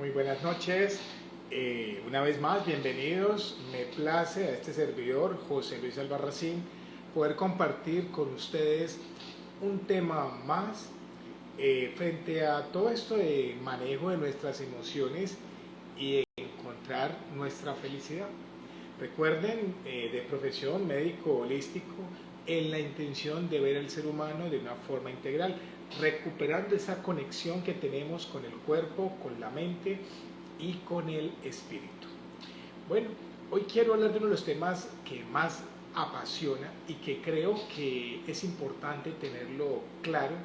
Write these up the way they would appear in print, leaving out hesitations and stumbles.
Muy buenas noches, una vez más bienvenidos. Me place a este servidor, José Luis Albarracín, poder compartir con ustedes un tema más frente a todo esto de manejo de nuestras emociones y encontrar nuestra felicidad. Recuerden, de profesión médico holístico, en la intención de ver al ser humano de una forma integral, recuperando esa conexión que tenemos con el cuerpo, con la mente y con el espíritu. Bueno, hoy quiero hablar de uno de los temas que más apasiona y que creo que es importante tenerlo claro,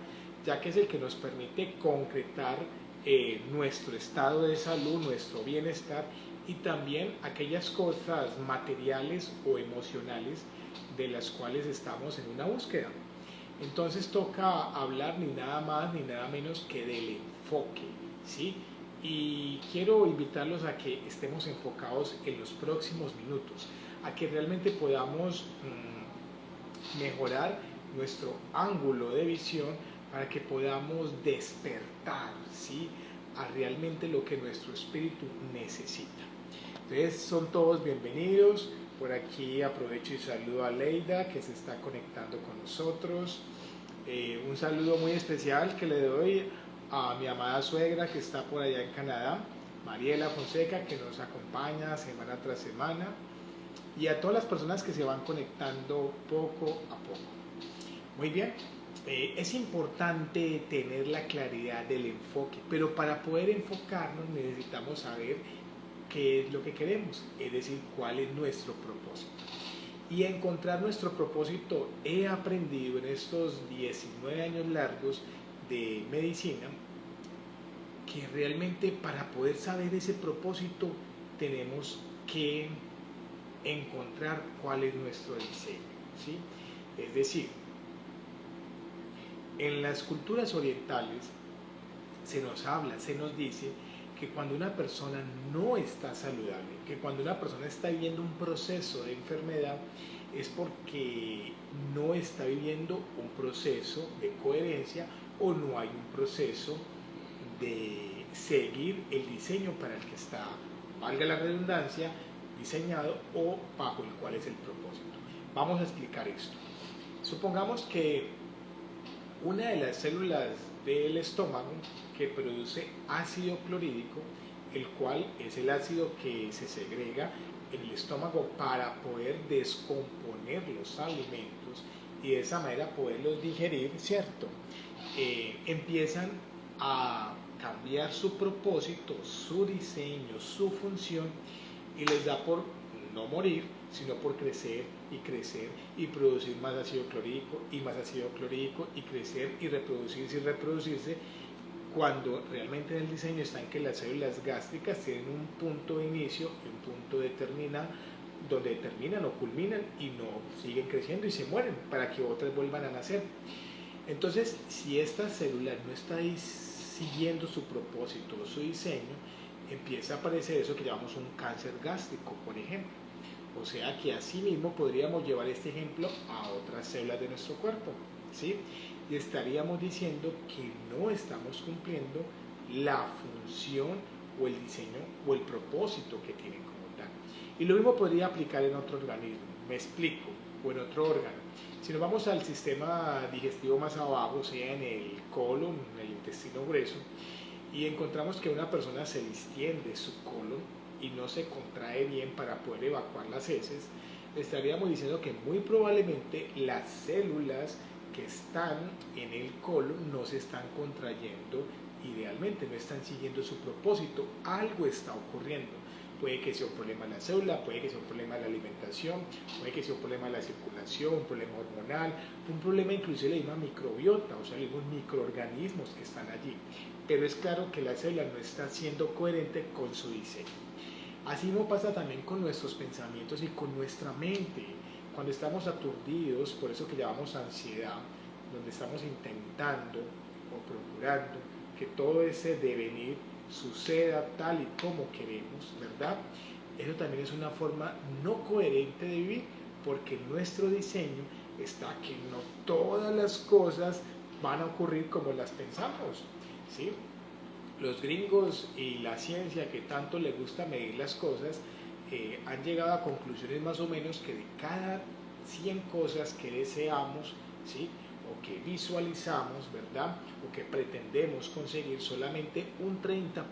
ya que es el que nos permite concretar nuestro estado de salud, nuestro bienestar y también aquellas cosas materiales o emocionales de las cuales estamos en una búsqueda. Entonces toca hablar ni nada más ni nada menos que del enfoque, ¿sí? Y quiero invitarlos a que estemos enfocados en los próximos minutos, a que realmente podamos mejorar nuestro ángulo de visión para que podamos despertar, ¿sí?, a realmente lo que nuestro espíritu necesita. Entonces son todos bienvenidos. Por aquí aprovecho y saludo a Leida, que se está conectando con nosotros. Un saludo muy especial que le doy a mi amada suegra que está por allá en Canadá, Mariela Fonseca, que nos acompaña semana tras semana, y a todas las personas que se van conectando poco a poco. Muy bien, es importante tener la claridad del enfoque, pero para poder enfocarnos necesitamos saber qué es lo que queremos, es decir, cuál es nuestro propósito. Y encontrar nuestro propósito, he aprendido en estos 19 años largos de medicina que realmente para poder saber ese propósito tenemos que encontrar cuál es nuestro diseño, ¿sí? Es decir, en las culturas orientales se nos habla, se nos dice que cuando una persona no está saludable, que cuando una persona está viviendo un proceso de enfermedad, es porque no está viviendo un proceso de coherencia o no hay un proceso de seguir el diseño para el que está, valga la redundancia, diseñado o bajo el cual es el propósito. Vamos a explicar esto. Supongamos que una de las células del estómago que produce ácido clorhídrico, el cual es el ácido que se segrega en el estómago para poder descomponer los alimentos y de esa manera poderlos digerir, ¿cierto? Empiezan a cambiar su propósito, su diseño, su función, y les da por no morir, sino por crecer y producir más ácido clorhídrico y más ácido clorhídrico y crecer y reproducirse, cuando realmente en el diseño está en que las células gástricas tienen un punto de inicio y un punto de termina, donde terminan o culminan y no siguen creciendo y se mueren para que otras vuelvan a nacer. Entonces, si esta célula no está siguiendo su propósito o su diseño, empieza a aparecer eso que llamamos un cáncer gástrico, por ejemplo. O sea que así mismo podríamos llevar este ejemplo a otras células de nuestro cuerpo, ¿sí? Y estaríamos diciendo que no estamos cumpliendo la función o el diseño o el propósito que tienen como tal. Y lo mismo podría aplicar en otro organismo, me explico, o en otro órgano. Si nos vamos al sistema digestivo más abajo, sea en el colon, en el intestino grueso, y encontramos que una persona se distiende su colon y no se contrae bien para poder evacuar las heces, estaríamos diciendo que muy probablemente las células que están en el colon no se están contrayendo idealmente, no están siguiendo su propósito, algo está ocurriendo. Puede que sea un problema de la célula, puede que sea un problema de la alimentación, puede que sea un problema de la circulación, un problema hormonal, un problema inclusive de la misma microbiota, o sea, los microorganismos que están allí. Pero es claro que la célula no está siendo coherente con su diseño. Así no pasa también con nuestros pensamientos y con nuestra mente. Cuando estamos aturdidos, por eso que llamamos ansiedad, donde estamos intentando o procurando que todo ese devenir suceda tal y como queremos, ¿verdad? Eso también es una forma no coherente de vivir, porque nuestro diseño está que no todas las cosas van a ocurrir como las pensamos, ¿sí? los gringos y la ciencia que tanto les gusta medir las cosas, han llegado a conclusiones más o menos que de cada 100 cosas que deseamos, ¿sí?, o que visualizamos, ¿verdad?, o que pretendemos conseguir, solamente un 30%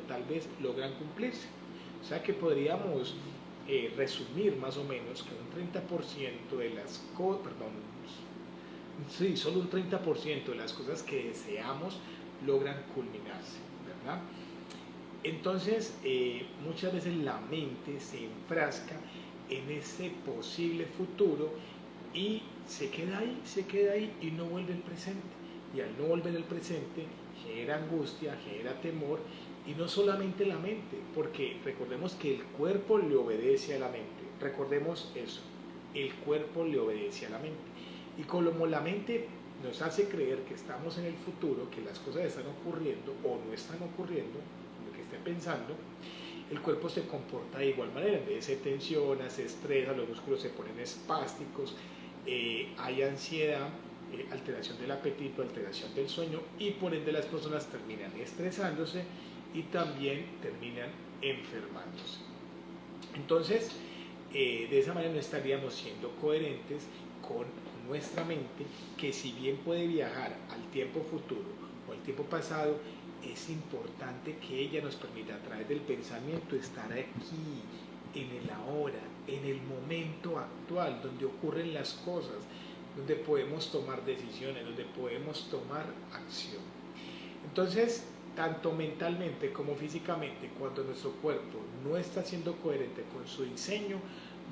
tal vez logran cumplirse. O sea que podríamos resumir más o menos que un 30% de las cosas, perdón, sí, solo un 30% de las cosas que deseamos logran culminarse, ¿verdad? Entonces, muchas veces la mente se enfrasca en ese posible futuro y se queda ahí y no vuelve al presente. Y al no volver al presente, genera angustia, genera temor, y no solamente la mente, porque recordemos que el cuerpo le obedece a la mente. Recordemos eso, el cuerpo le obedece a la mente. Y como la mente nos hace creer que estamos en el futuro, que las cosas están ocurriendo o no están ocurriendo, lo que esté pensando, el cuerpo se comporta de igual manera. En vez de se tensiona, se estresa, los músculos se ponen espásticos, hay ansiedad, alteración del apetito, alteración del sueño, y por ende las personas terminan estresándose y también terminan enfermándose. Entonces, de esa manera no estaríamos siendo coherentes con nuestra mente, que si bien puede viajar al tiempo futuro o al tiempo pasado, es importante que ella nos permita a través del pensamiento estar aquí, en el ahora, en el momento actual, donde ocurren las cosas, donde podemos tomar decisiones, donde podemos tomar acción. Entonces, tanto mentalmente como físicamente, cuando nuestro cuerpo no está siendo coherente con su diseño,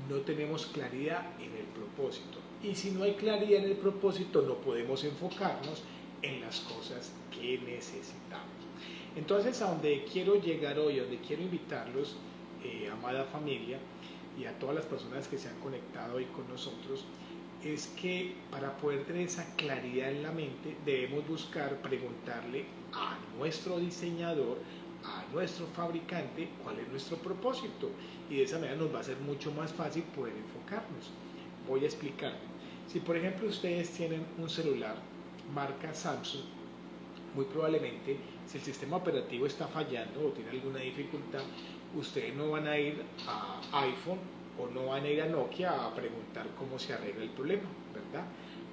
no tenemos claridad en el propósito. Y si no hay claridad en el propósito, no podemos enfocarnos en las cosas que necesitamos. Entonces, a donde quiero llegar hoy, a donde quiero invitarlos, amada familia, y a todas las personas que se han conectado hoy con nosotros, es que para poder tener esa claridad en la mente, debemos buscar preguntarle a nuestro diseñador, a nuestro fabricante, cuál es nuestro propósito, y de esa manera nos va a ser mucho más fácil poder enfocarnos. Voy a explicar. Si por ejemplo ustedes tienen un celular marca Samsung, muy probablemente, si el sistema operativo está fallando o tiene alguna dificultad, ustedes no van a ir a iPhone o no van a ir a Nokia a preguntar cómo se arregla el problema, ¿verdad?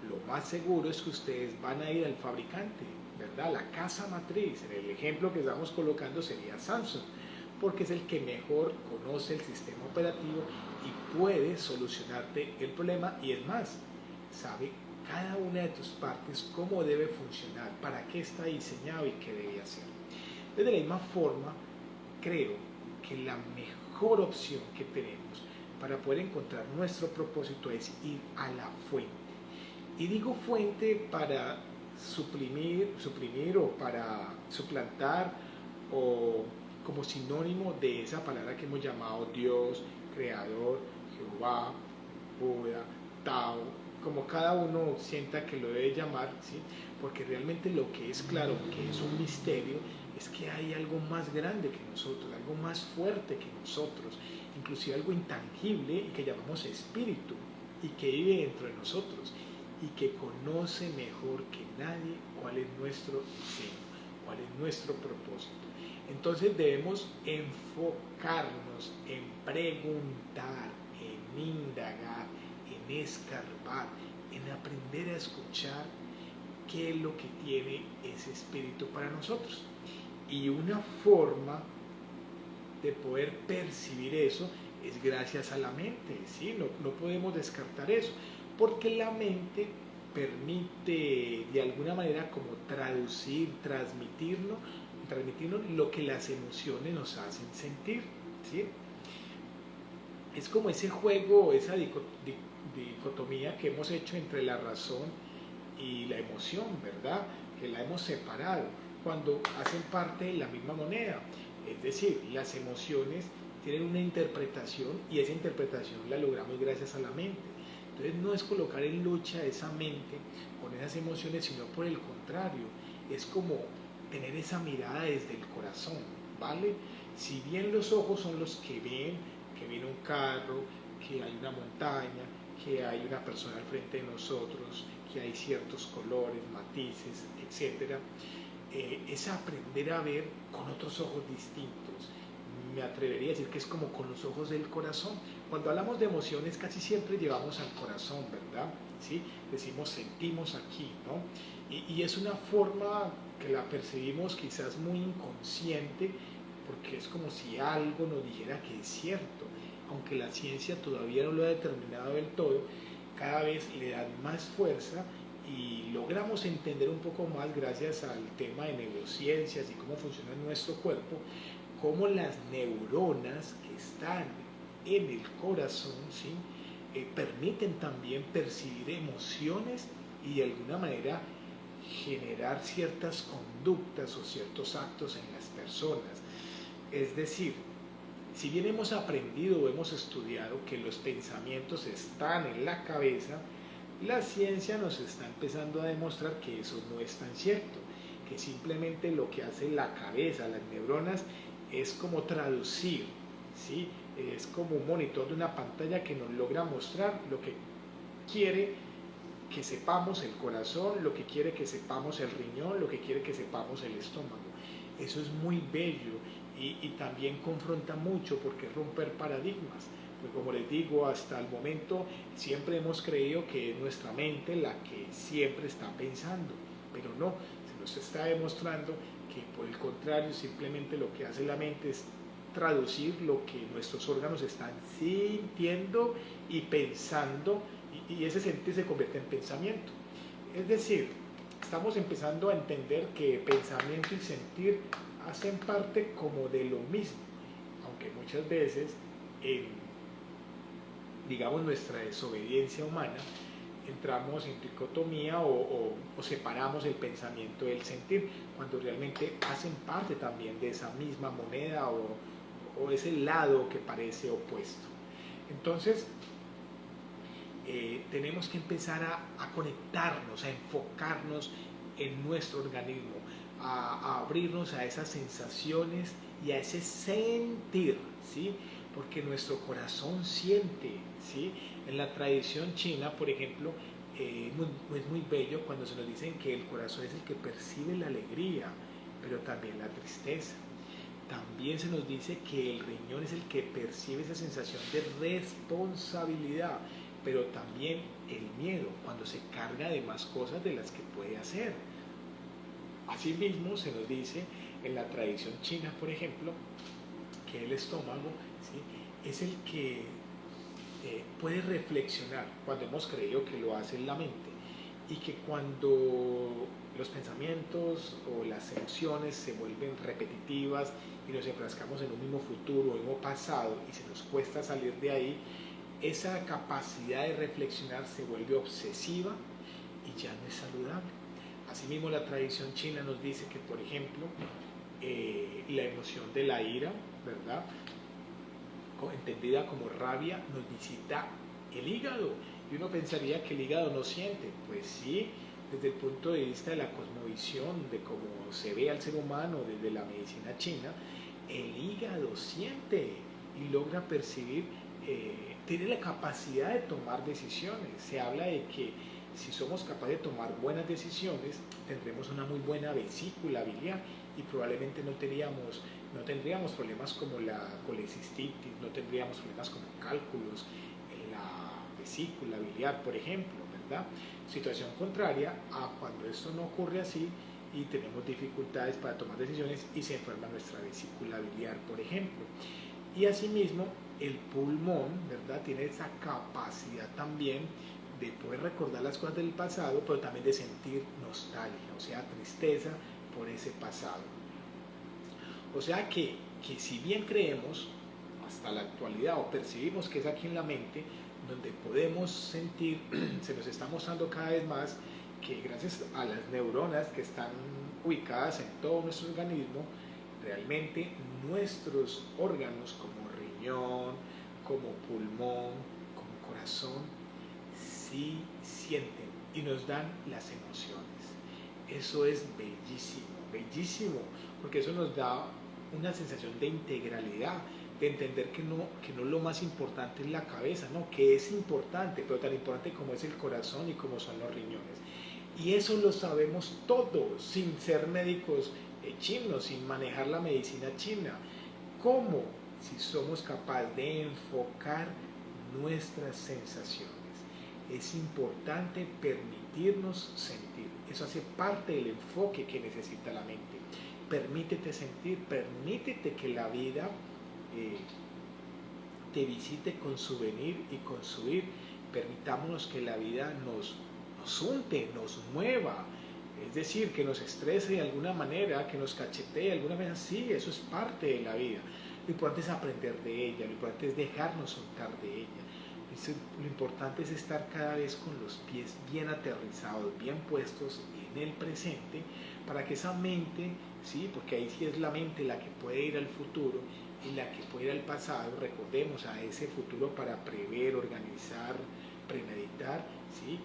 Lo más seguro es que ustedes van a ir al fabricante, ¿verdad? La casa matriz. En el ejemplo que estamos colocando sería Samsung, porque es el que mejor conoce el sistema operativo y puede solucionarte el problema, y es más, sabe cada una de tus partes cómo debe funcionar, para qué está diseñado y qué debe hacer. De la misma forma, creo que la mejor opción que tenemos para poder encontrar nuestro propósito es ir a la fuente. Y digo fuente para suprimir o para suplantar, o como sinónimo de esa palabra que hemos llamado Dios, Creador, Jehová, Buda, Tao, como cada uno sienta que lo debe llamar, ¿sí? Porque realmente lo que es claro, que es un misterio, es que hay algo más grande que nosotros, algo más fuerte que nosotros, inclusive algo intangible y que llamamos espíritu, y que vive dentro de nosotros y que conoce mejor que nadie cuál es nuestro diseño, cuál es nuestro propósito. Entonces debemos enfocarnos en preguntar, en indagar, en escarbar, en aprender a escuchar qué es lo que tiene ese espíritu para nosotros. Y una forma de poder percibir eso es gracias a la mente, ¿sí? No podemos descartar eso, porque la mente permite de alguna manera como traducir, transmitirnos lo que las emociones nos hacen sentir, ¿sí? Es como ese juego, esa dicotomía que hemos hecho entre la razón y la emoción, ¿verdad? Que la hemos separado cuando hacen parte de la misma moneda. Es decir, las emociones tienen una interpretación y esa interpretación la logramos gracias a la mente. Entonces no es colocar en lucha esa mente con esas emociones, sino por el contrario, es como tener esa mirada desde el corazón, ¿vale? Si bien los ojos son los que viene un carro, que hay una montaña, que hay una persona al frente de nosotros, que hay ciertos colores, matices, etc., es aprender a ver con otros ojos distintos. Me atrevería a decir que es como con los ojos del corazón. Cuando hablamos de emociones casi siempre llevamos al corazón, ¿verdad? ¿Sí? Decimos sentimos aquí, ¿no? Y es una forma que la percibimos quizás muy inconsciente, porque es como si algo nos dijera que es cierto, aunque la ciencia todavía no lo ha determinado del todo. Cada vez le dan más fuerza y logramos entender un poco más, gracias al tema de neurociencias y cómo funciona nuestro cuerpo, cómo las neuronas que están en el corazón, ¿sí? Permiten también percibir emociones y de alguna manera generar ciertas conductas o ciertos actos en las personas. Es decir, si bien hemos aprendido o hemos estudiado que los pensamientos están en la cabeza, la ciencia nos está empezando a demostrar que eso no es tan cierto, que simplemente lo que hace la cabeza, las neuronas, es como traducir, ¿sí? Es como un monitor de una pantalla que nos logra mostrar lo que quiere que sepamos el corazón, lo que quiere que sepamos el riñón, lo que quiere que sepamos el estómago. Eso es muy bello y también confronta mucho, porque es romper paradigmas. Pues como les digo, hasta el momento siempre hemos creído que es nuestra mente la que siempre está pensando, pero no, se nos está demostrando que por el contrario, simplemente lo que hace la mente es traducir lo que nuestros órganos están sintiendo y pensando, y ese sentir se convierte en pensamiento. Es decir, estamos empezando a entender que pensamiento y sentir hacen parte como de lo mismo, aunque muchas veces en, digamos, nuestra desobediencia humana entramos en dicotomía o separamos el pensamiento del sentir, cuando realmente hacen parte también de esa misma moneda o ese lado que parece opuesto. Entonces, tenemos que empezar a conectarnos, a enfocarnos en nuestro organismo, a abrirnos a esas sensaciones y a ese sentir, ¿sí? Porque nuestro corazón siente, ¿sí? En la tradición china, por ejemplo, es muy bello cuando se nos dicen que el corazón es el que percibe la alegría, pero también la tristeza. También se nos dice que el riñón es el que percibe esa sensación de responsabilidad, pero también el miedo, cuando se carga de más cosas de las que puede hacer. Asimismo, se nos dice en la tradición china, por ejemplo, que el estómago, ¿sí? Es el que puede reflexionar, cuando hemos creído que lo hace la mente, y que cuando los pensamientos o las emociones se vuelven repetitivas y nos enfrascamos en un mismo futuro, un mismo pasado, y se nos cuesta salir de ahí, esa capacidad de reflexionar se vuelve obsesiva y ya no es saludable. Asimismo, la tradición china nos dice que, por ejemplo, la emoción de la ira, ¿verdad?, entendida como rabia, nos visita el hígado. Y uno pensaría que el hígado no siente. Pues sí, desde el punto de vista de la cosmovisión, de cómo se ve al ser humano desde la medicina china, el hígado siente y logra percibir, tiene la capacidad de tomar decisiones. Se habla de que si somos capaces de tomar buenas decisiones, tendremos una muy buena vesícula biliar y probablemente no tendríamos problemas como la colecistitis, no tendríamos problemas como cálculos en la vesícula biliar, por ejemplo, ¿verdad? Situación contraria a cuando esto no ocurre así y tenemos dificultades para tomar decisiones y se enferma nuestra vesícula biliar, por ejemplo. Y asimismo, el pulmón, ¿verdad?, tiene esa capacidad también de poder recordar las cosas del pasado, pero también de sentir nostalgia, o sea, tristeza por ese pasado. O sea que si bien creemos hasta la actualidad o percibimos que es aquí en la mente donde podemos sentir, se nos está mostrando cada vez más que gracias a las neuronas que están ubicadas en todo nuestro organismo, realmente nuestros órganos como riñón, como pulmón, como corazón, sí sienten y nos dan las emociones. Eso es bellísimo, bellísimo, porque eso nos da una sensación de integralidad, de entender que no lo más importante es la cabeza, no, que es importante, pero tan importante como es el corazón y como son los riñones. Y eso lo sabemos todos, sin ser médicos chinos, sin manejar la medicina china. ¿Cómo? Si somos capaces de enfocar nuestras sensaciones. Es importante permitirnos sentir. Eso hace parte del enfoque que necesita la mente. Permítete sentir, permítete que la vida te visite con su venir y con su ir. Permitámonos que la vida nos unte, nos mueva, es decir, que nos estrese de alguna manera, que nos cachetee de alguna manera. Sí, eso es parte de la vida. Lo importante es aprender de ella, lo importante es dejarnos untar de ella. Lo importante es estar cada vez con los pies bien aterrizados, bien puestos en el presente, para que esa mente, ¿sí? Porque ahí sí es la mente la que puede ir al futuro y la que puede ir al pasado. Recordemos a ese futuro para prever, organizar, premeditar, ¿sí?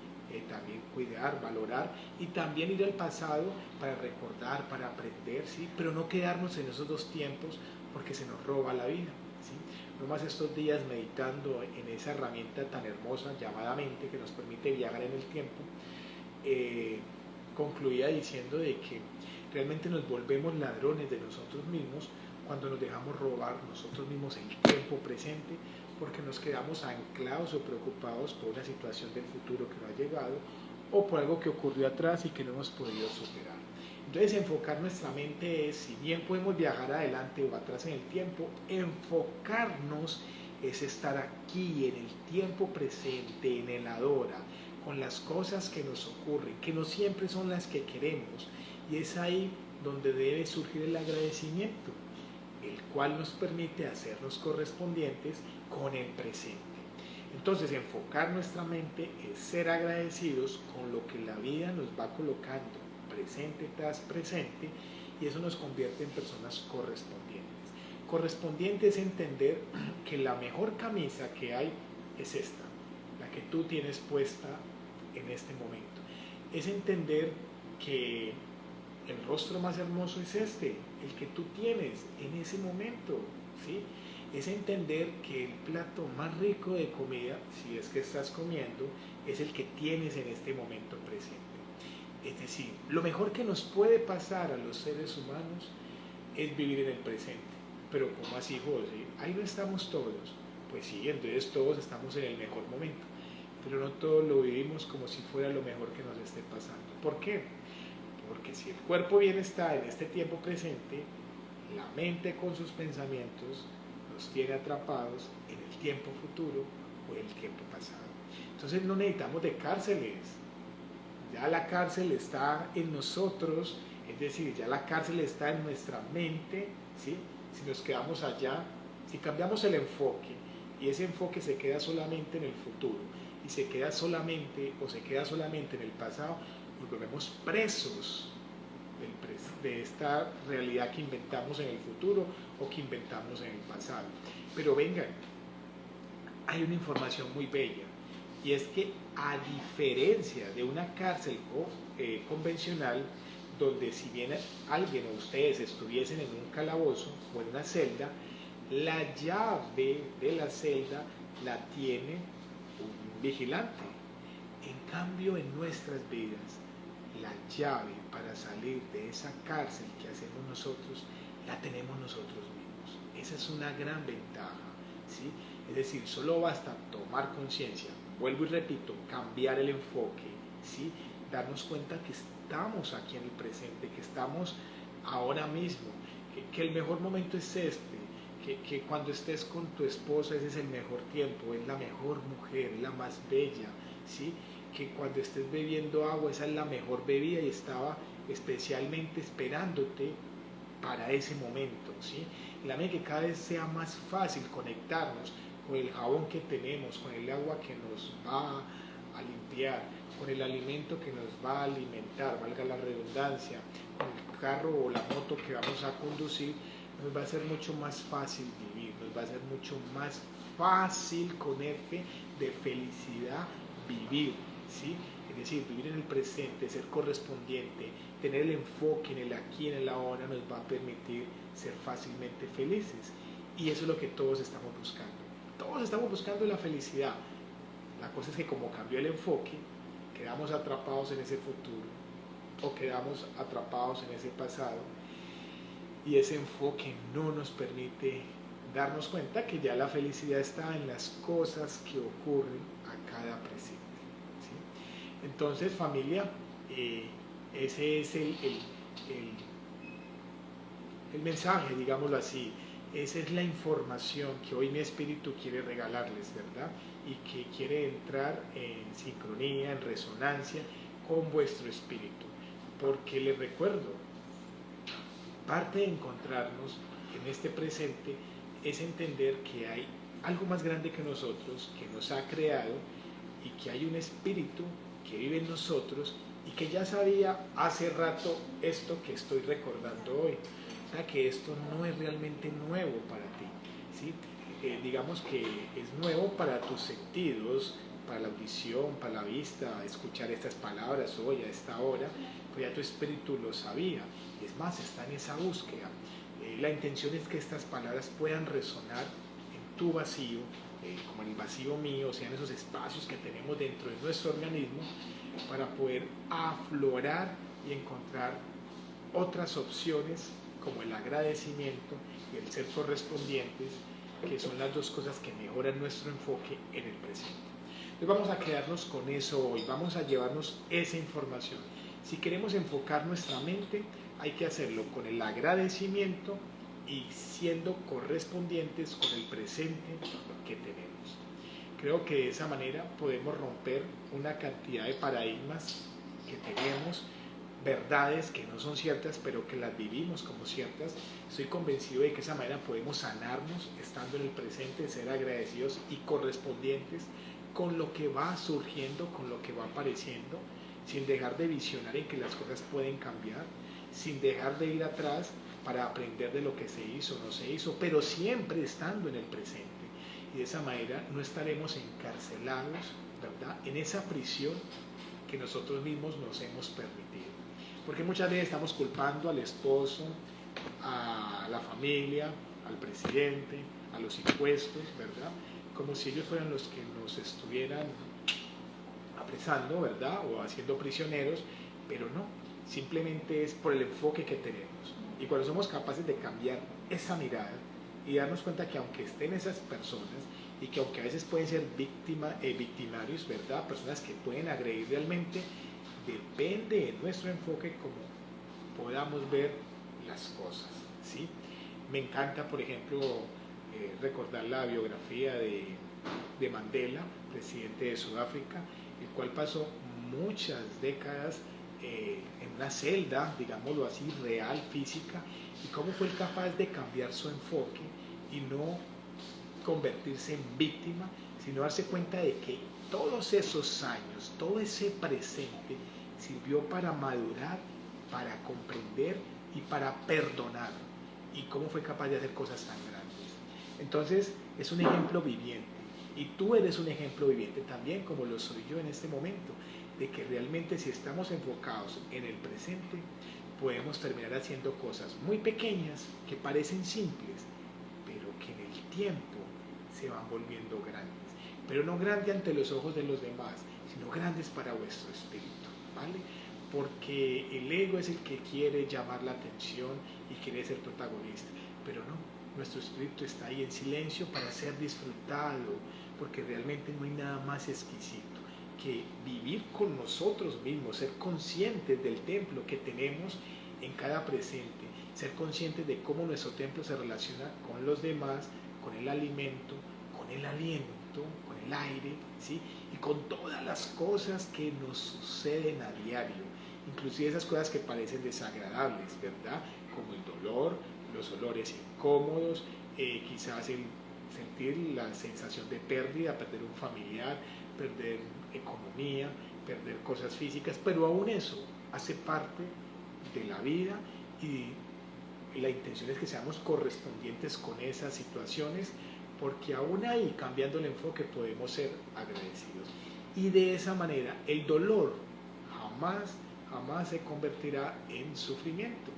También cuidar, valorar, y también ir al pasado para recordar, para aprender, ¿sí? Pero no quedarnos en esos dos tiempos porque se nos roba la vida, ¿sí? No más estos días meditando en esa herramienta tan hermosa llamada mente, que nos permite viajar en el tiempo, concluía diciendo de que realmente nos volvemos ladrones de nosotros mismos cuando nos dejamos robar nosotros mismos el tiempo presente, porque nos quedamos anclados o preocupados por una situación del futuro que no ha llegado, o por algo que ocurrió atrás y que no hemos podido superar. Entonces, enfocar nuestra mente es, si bien podemos viajar adelante o atrás en el tiempo, enfocarnos es estar aquí en el tiempo presente, en el ahora, con las cosas que nos ocurren, que no siempre son las que queremos, y es ahí donde debe surgir el agradecimiento, el cual nos permite hacernos correspondientes con el presente. Entonces, enfocar nuestra mente es ser agradecidos con lo que la vida nos va colocando presente tras presente, y eso nos convierte en personas correspondientes. Correspondiente es entender que la mejor camisa que hay es esta, la que tú tienes puesta en este momento. Es entender que el rostro más hermoso es este, el que tú tienes en ese momento, ¿sí? Es entender que el plato más rico de comida, si es que estás comiendo, es el que tienes en este momento presente. Es decir, lo mejor que nos puede pasar a los seres humanos es vivir en el presente. Pero ¿cómo así, José? Ahí no estamos todos. Pues sí, entonces todos estamos en el mejor momento, pero no todos lo vivimos como si fuera lo mejor que nos esté pasando. ¿Por qué? Porque si el cuerpo bien está en este tiempo presente, la mente con sus pensamientos nos tiene atrapados en el tiempo futuro o en el tiempo pasado. Entonces no necesitamos de cárceles. Ya la cárcel está en nosotros, es decir, ya la cárcel está en nuestra mente, ¿sí? Si nos quedamos allá, si cambiamos el enfoque y ese enfoque se queda solamente en el futuro y se queda solamente en el pasado, nos volvemos presos de esta realidad que inventamos en el futuro o que inventamos en el pasado. Pero vengan, hay una información muy bella, y es que a diferencia de una cárcel convencional, donde si bien alguien o ustedes estuviesen en un calabozo o en una celda, la llave de la celda la tiene un vigilante. En cambio, en nuestras vidas, la llave para salir de esa cárcel que hacemos nosotros, la tenemos nosotros mismos. Esa es una gran ventaja, ¿sí? Es decir, solo basta tomar conciencia, vuelvo y repito, cambiar el enfoque, ¿sí? Darnos cuenta que estamos aquí en el presente, que estamos ahora mismo, que el mejor momento es este, que cuando estés con tu esposa ese es el mejor tiempo, es la mejor mujer, es la más bella, ¿sí? Que cuando estés bebiendo agua esa es la mejor bebida y estaba especialmente esperándote para ese momento, ¿sí? Y la medida que cada vez sea más fácil conectarnos con el jabón que tenemos, con el agua que nos va a limpiar, con el alimento que nos va a alimentar, valga la redundancia, con el carro o la moto que vamos a conducir, nos va a ser mucho más fácil vivir, nos va a ser mucho más fácil con F de felicidad vivir, ¿sí? Es decir, vivir en el presente, ser correspondiente, tener el enfoque en el aquí, en el ahora, nos va a permitir ser fácilmente felices. Y eso es lo que todos estamos buscando. Todos estamos buscando la felicidad. La cosa es que como cambió el enfoque, quedamos atrapados en ese futuro o quedamos atrapados en ese pasado, y ese enfoque no nos permite darnos cuenta que ya la felicidad está en las cosas que ocurren a cada presente, ¿sí? Entonces, familia, ese es el mensaje, digámoslo así. Esa es la información que hoy mi espíritu quiere regalarles, ¿verdad? Y que quiere entrar en sincronía, en resonancia con vuestro espíritu. Porque les recuerdo, parte de encontrarnos en este presente es entender que hay algo más grande que nosotros, que nos ha creado, y que hay un espíritu que vive en nosotros y que ya sabía hace rato esto que estoy recordando hoy. O sea, que esto no es realmente nuevo para ti, ¿sí? Digamos que es nuevo para tus sentidos, para la audición, para la vista, escuchar estas palabras hoy a esta hora, pues ya tu espíritu lo sabía. Es más, está en esa búsqueda. La intención es que estas palabras puedan resonar en tu vacío, como en el vacío mío, o sea, en esos espacios que tenemos dentro de nuestro organismo, para poder aflorar y encontrar otras opciones como el agradecimiento y el ser correspondientes, que son las dos cosas que mejoran nuestro enfoque en el presente. Entonces vamos a quedarnos con eso hoy, vamos a llevarnos esa información. Si queremos enfocar nuestra mente, hay que hacerlo con el agradecimiento y siendo correspondientes con el presente que tenemos. Creo que de esa manera podemos romper una cantidad de paradigmas que tenemos, verdades que no son ciertas, pero que las vivimos como ciertas. Estoy convencido de que de esa manera podemos sanarnos estando en el presente, ser agradecidos y correspondientes con lo que va surgiendo, con lo que va apareciendo, sin dejar de visionar en que las cosas pueden cambiar, sin dejar de ir atrás para aprender de lo que se hizo o no se hizo, pero siempre estando en el presente. Y de esa manera no estaremos encarcelados, ¿verdad?, en esa prisión que nosotros mismos nos hemos permitido. Porque muchas veces estamos culpando al esposo, a la familia, al presidente, a los impuestos, ¿verdad?, como si ellos fueran los que nos estuvieran apresando, ¿verdad?, o haciendo prisioneros, pero no, simplemente es por el enfoque que tenemos. Y cuando somos capaces de cambiar esa mirada y darnos cuenta que aunque estén esas personas y que aunque a veces pueden ser victimarios, ¿verdad?, personas que pueden agredir realmente, depende de nuestro enfoque como podamos ver las cosas, ¿sí? Me encanta, por ejemplo, recordar la biografía de Mandela, presidente de Sudáfrica, el cual pasó muchas décadas en una celda, digámoslo así, real, física, y cómo fue capaz de cambiar su enfoque y no convertirse en víctima, sino darse cuenta de que todos esos años, todo ese presente, sirvió para madurar, para comprender y para perdonar, y cómo fue capaz de hacer cosas tan grandes. Entonces, es un ejemplo viviente, y tú eres un ejemplo viviente también, como lo soy yo en este momento, de que realmente si estamos enfocados en el presente, podemos terminar haciendo cosas muy pequeñas que parecen simples, pero que en el tiempo se van volviendo grandes. Pero no grandes ante los ojos de los demás, sino grandes para vuestro espíritu, ¿vale? Porque el ego es el que quiere llamar la atención y quiere ser protagonista, pero no, nuestro espíritu está ahí en silencio para ser disfrutado, porque realmente no hay nada más exquisito que vivir con nosotros mismos, ser conscientes del templo que tenemos en cada presente, ser conscientes de cómo nuestro templo se relaciona con los demás, con el alimento, con el aliento, con el aire, ¿sí?, y con todas las cosas que nos suceden a diario, inclusive esas cosas que parecen desagradables, ¿verdad?, como el dolor, los olores incómodos, quizás el sentir la sensación de pérdida, perder un familiar, perder economía, perder cosas físicas, pero aún eso hace parte de la vida, y la intención es que seamos correspondientes con esas situaciones, porque aún ahí, cambiando el enfoque, podemos ser agradecidos. Y de esa manera el dolor jamás se convertirá en sufrimiento,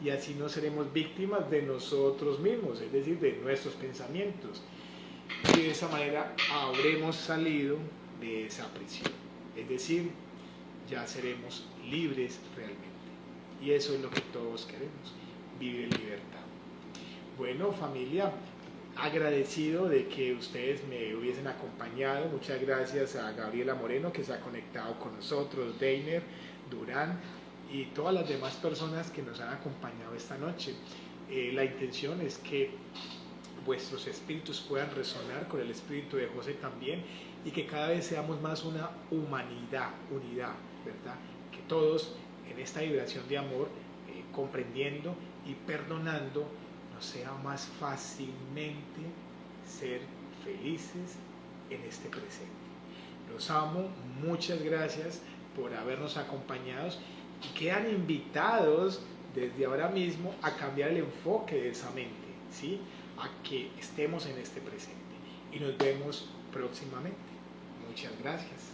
y así no seremos víctimas de nosotros mismos, es decir, de nuestros pensamientos, y de esa manera habremos salido de esa prisión. Es decir, ya seremos libres realmente. Y eso es lo que todos queremos, vivir en libertad. Bueno, familia, agradecido de que ustedes me hubiesen acompañado. Muchas gracias a Gabriela Moreno, que se ha conectado con nosotros, Deiner, Durán y todas las demás personas que nos han acompañado esta noche. La intención es que vuestros espíritus puedan resonar con el espíritu de José también, y que cada vez seamos más una unidad, ¿verdad? Que todos en esta vibración de amor, comprendiendo y perdonando, nos sea más fácilmente ser felices en este presente. Los amo, muchas gracias por habernos acompañado, y quedan invitados desde ahora mismo a cambiar el enfoque de esa mente, ¿sí? A que estemos en este presente. Y nos vemos próximamente. Muchas gracias.